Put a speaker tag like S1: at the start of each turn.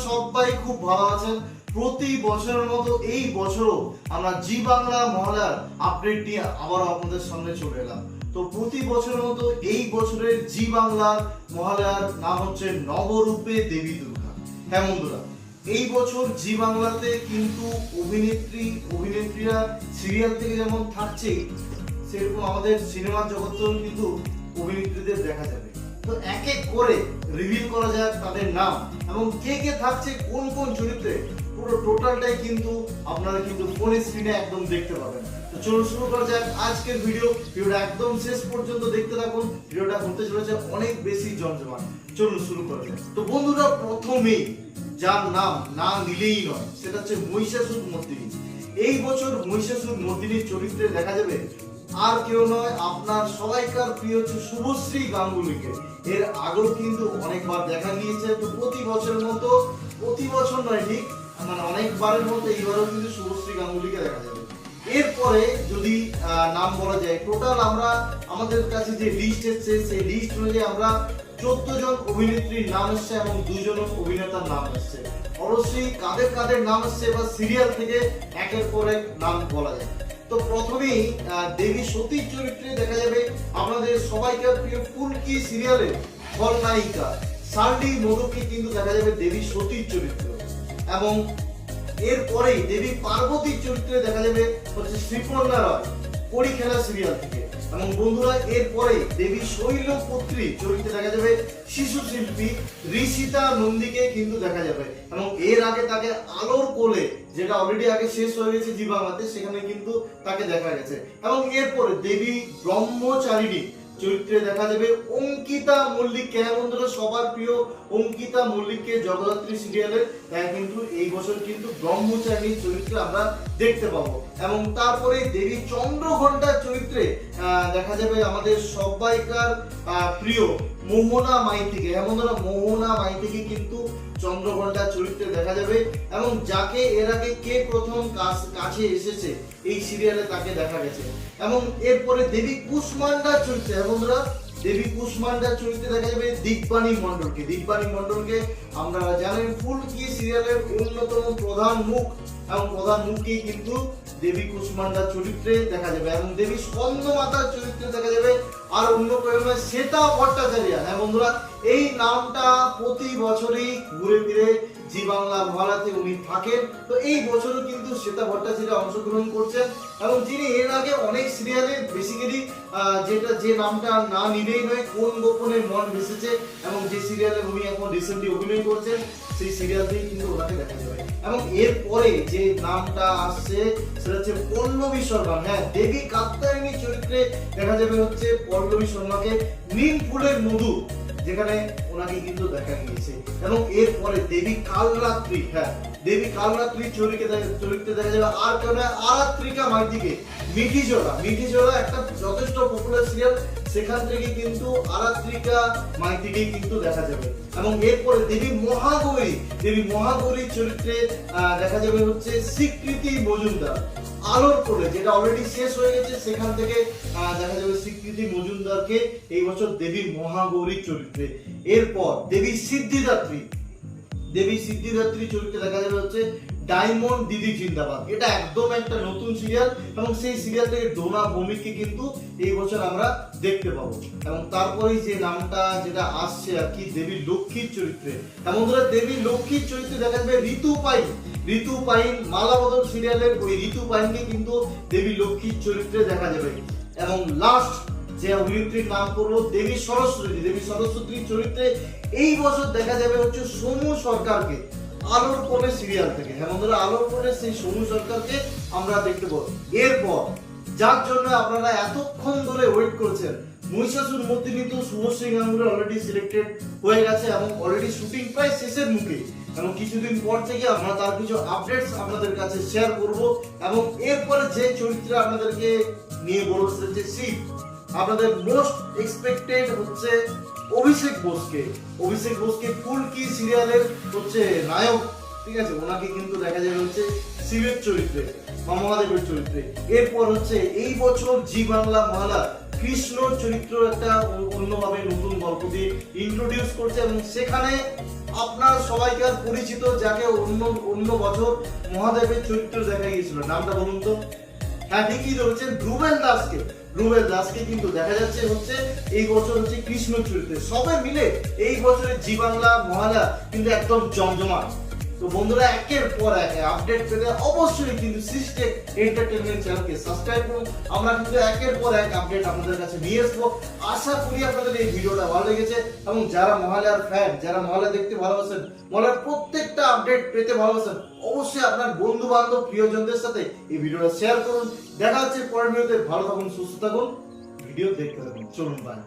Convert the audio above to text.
S1: সবাই খুব ভালো আছেন। প্রতি বছরের মতো এই বছরও আমরা জি বাংলা মহালয়ার আপডেট নিয়ে আবারও আপনাদের সামনে চলে এলাম। তো প্রতি বছরের মতো এই বছরের জি বাংলার মহালয়ার নাম হচ্ছে নবরূপে দেবী দুর্গা। হ্যাঁ বন্ধুরা, এই বছর জি বাংলাতে কিন্তু অভিনেত্রীরা সিরিয়াল থেকে যেমন থাকছে, সেরকম আমাদের সিনেমার জগতেও কিন্তু অভিনেত্রীদের দেখা যাবে। তো এক এক করে রিভিল করা যাক তাদের নাম এবং কে কে থাকছে কোন কোন চরিত্রে, পুরো টোটালটাই কিন্তু আপনারা কিন্তু ফোনের স্ক্রিনে একদম দেখতে পাবেন। তো চলুন শুরু করা যাক আজকের ভিডিওটা একদম শেষ পর্যন্ত দেখতে থাকুন। ভিডিওটা হতে চলেছে অনেক বেশি জমজমাট। চলুন শুরু করা যাক। তো বন্ধুরা, প্রথমেই যার নাম না নিলেই নয় সেটা হচ্ছে মহিষাসুরমর্দিনী। এই বছর মহিষাসুরমর্দিনীর চরিত্রে দেখা যাবে আর কেউ নয়, আপনার সবাইকার প্রিয় হচ্ছে শুভশ্রী গাঙ্গুলিকে। এর আগেও কিন্তু অনেকবার দেখা গিয়েছে। তো প্রতি বছর নয় ঠিক, মানে অনেকবারের মতো এইবারও কিন্তু শুভশ্রী গাঙ্গুলিকে দেখা যাবে। এরপরে যদি নাম বলা যায়, টোটাল আমরা আমাদের কাছে যে লিস্ট এসছে সেই লিস্ট অনুযায়ী আমরা 14 জন অভিনেত্রীর নাম এসছে এবং 2 জন অভিনেতার নাম এসছে। অবশ্যই কাদের নাম এসছে বা সিরিয়াল থেকে একের পর এক নাম বলা যায়। তো প্রথমেই দেবী সতীর চরিত্রে দেখা যাবে আপনাদের সবাইকার প্রিয় ফুলকি সিরিয়ালের খলনায়িকা সান্ডি মোদককে কিন্তু দেখা যাবে দেবী সতীর চরিত্র। এবং এরপরেই দেবী পার্বতীর চরিত্রে দেখা যাবে হচ্ছে শ্রীপর্ণা রয় কড়ি খেলা সিরিয়াল থেকে। এবং বন্ধুরা, এরপরে দেবী শৈলপুত্রী চরিত্রে দেখা যাবে শিশু শিল্পী ঋষিতা নন্দীকে কিন্তু দেখা যাবে। এবং এর আগে তাকে আলোর কোলে, যেটা অলরেডি আগে শেষ হয়ে গেছে জি বাংলাতে, সেখানে কিন্তু তাকে দেখা গেছে। এবং এরপরে দেবী ব্রহ্মচারিণী চরিত্রে দেখা যাবে অঙ্কিতা মল্লিককে। হ্যাঁ বন্ধুরা, সবার প্রিয় অঙ্কিতা মল্লিককে জগদ্ধাত্রী সিরিয়ালের কিন্তু এই বছর কিন্তু ব্রহ্মচারিণী চরিত্রে আমরা দেখতে পাবো। এবং তারপরে দেবী চন্দ্রঘণ্টার চরিত্রে দেখা যাবে আমাদের সবাইকার প্রিয় মোহনা মাইতিকে। হ্যাঁ বন্ধুরা, মোহনা মাইতিকে কিন্তু চন্দ্রঘণ্টার চরিত্রে দেখা যাবে। এবং যাকে এর আগে কে প্রথম কাছে এসেছে এই সিরিয়ালে তাকে দেখা গেছে। এবং এরপরে দেবী কুষ্মান্ডার চরিত্রে, হ্যাঁ বন্ধুরা, দেবী কুষ্মান্ডার চরিত্রে দেখা যাবে দিব্যানী মণ্ডলকে। দিব্যানী মণ্ডলকে আমরা জানেন ফুলকি সিরিয়ালের অন্যতম প্রধান মুখ, এবং প্রধান মুখকেই কিন্তু দেবী কুষ্মান্ডার চরিত্রে দেখা যাবে। এবং দেবী স্কন্দমাতার চরিত্রে দেখা যাবে আর অন্য কেউ নয়, শ্বেতা ভট্টাচার্য। হ্যাঁ বন্ধুরা, এই নামটা প্রতি বছরই ঘুরে ফিরে জি বাংলা মহালয়াতে উনি থাকেন। তো এই বছরও কিন্তু শ্বেতা ভট্টাচার্য অংশগ্রহণ করছেন, এবং যিনি এর আগে অনেক সিরিয়ালে বেসিক্যালি যে নামটা না নিলেই নয়, কোন গোপনে মন ভেসেছে, এবং যে সিরিয়ালে উনি এখন রিসেন্টলি অভিনয় করছেন সেই সিরিয়ালতেই কিন্তু ওনাকে দেখা যাবে। এবং এরপরে যে নামটা আসছে সেটা হচ্ছে পল্লবী শর্মা। হ্যাঁ, দেবী কাত্যায়নী চরিত্রে দেখা যাবে হচ্ছে পল্লবী শর্মাকে নীল ফুলের মধু, যেখানে ওনাকে কিন্তু দেখা গিয়েছে। এবং এরপরে দেবী কালরাত্রি, হ্যাঁ দেবী কালরাত্রির চরিত্রে দেখা যাবে আর কেউ নয়, আরাত্রিকা মাইতিকে। মিঠিজোড়া একটা যথেষ্ট পপুলার সিরিয়াল, সেখান থেকে কিন্তু আরাত্রিকা মাইতিকে কিন্তু দেখা যাবে। এবং এরপরে দেবী মহাগৌরীর চরিত্রে দেখা যাবে হচ্ছে স্বীকৃতি মজুমদার। আলোর কোলে, যেটা অলরেডি শেষ হয়ে গেছে, সেখান থেকে দেখা যাবে স্বীকৃতি মজুমদারকে এই বছর দেবী মহাগৌরীর চরিত্রে। এরপর দেবী সিদ্ধিদাত্রী চরিত্রে দেখা যাবে হচ্ছে ডায়মন্ড দিদি জিন্দাবাদ। এটা একদম একটা নতুন সিরিয়াল, এবং সেই সিরিয়াল থেকে ডোনা ভৌমিককে কিন্তু এই বছর আমরা দেখতে পাবো। এবং তারপরে যে নামটা যেটা আসছে আর কি, দেবী লক্ষ্মীর চরিত্রে। এবং বন্ধুরা, দেবী লক্ষ্মীর চরিত্রে দেখা যাবে ঋতু পাইন মালাবদল সিরিয়ালের ওই ঋতু পাইনকে কিন্তু দেবী লক্ষ্মীর চরিত্রে দেখা যাবে। এবং লাস্ট যে অভিনেত্রীর নাম করবো দেবী সরস্বতীর চরিত্রে এই বছর দেখা যাবে হচ্ছে সোমু সরকারকে, আলোর কোলে সিরিয়াল থেকে। হ্যাঁ বন্ধুরা, আলোর কোলে সেই সোমু সরকারকে আমরা দেখতে পাবো। এরপর যার জন্য আপনারা এতক্ষণ ধরে ওয়েট করছেন, মহিষাসুরমর্দিনী তো শুভশ্রী গাঙ্গুলি অলরেডি সিলেক্টেড হয়ে গেছে এবং অলরেডি শুটিং প্রায় শেষের মুখে। এবং কিছুদিন পর থেকে আমরা তার কিছু আপডেটস আপনাদের কাছে শেয়ার করব। এবং এরপরে যে চরিত্রে আপনাদেরকে নিয়ে বলছে যে আপনাদের মোস্ট এক্সপেক্টেড হচ্ছে অভিষেক বোসকে ফুলকি সিরিয়ালের হচ্ছে নায়ক, ঠিক আছে, ওনাকে কিন্তু দেখা যাবে হচ্ছে শিবের চরিত্রে বা মহাদেবের চরিত্রে। এরপর হচ্ছে এই বছর জি বাংলা মহালয়া কৃষ্ণ চরিত্র একটা অন্যভাবে নতুন গল্প দিয়ে ইন্ট্রোডিউস করছে, এবং সেখানে আপনার সবাইকার পরিচিত, যাকে অন্য অন্য বছর মহাদেবের চরিত্র দেখা গিয়েছিল, নামটা বলুন তো? হ্যাঁ, ঠিকই ধরেছেন, ধ্রুবেল দাসকে। ধ্রুবেল দাসকে কিন্তু দেখা যাচ্ছে হচ্ছে এই বছর হচ্ছে কৃষ্ণ চরিত্রে। সবে মিলে এই বছরের জি বাংলা মহালয়া কিন্তু একদম জমজমাট। তো বন্ধুরা, একের পর এক আপডেট পেতে অবশ্যই কিন্তু সিস্টেক এন্টারটেইনমেন্ট চ্যানেলকে সাবস্ক্রাইব করুন। আমরা কিন্তু একের পর এক আপডেট আপনাদের কাছে নিয়ে আসবো। আশা করি আপনাদের এই ভিডিওটা ভালো লেগেছে, এবং যারা মহালয়ার ফ্যান, যারা মহালয়া দেখতে ভালোবাসেন, মহালয়ার প্রত্যেকটা আপডেট পেতে ভালোবাসেন, অবশ্যই আপনার বন্ধু বান্ধব প্রিয়জনদের সাথে এই ভিডিওটা শেয়ার করুন। দেখা হচ্ছে পরের ভিডিওতে। ভালো থাকুন, সুস্থ থাকুন, ভিডিও দেখতে থাকুন। চলুন, বাই।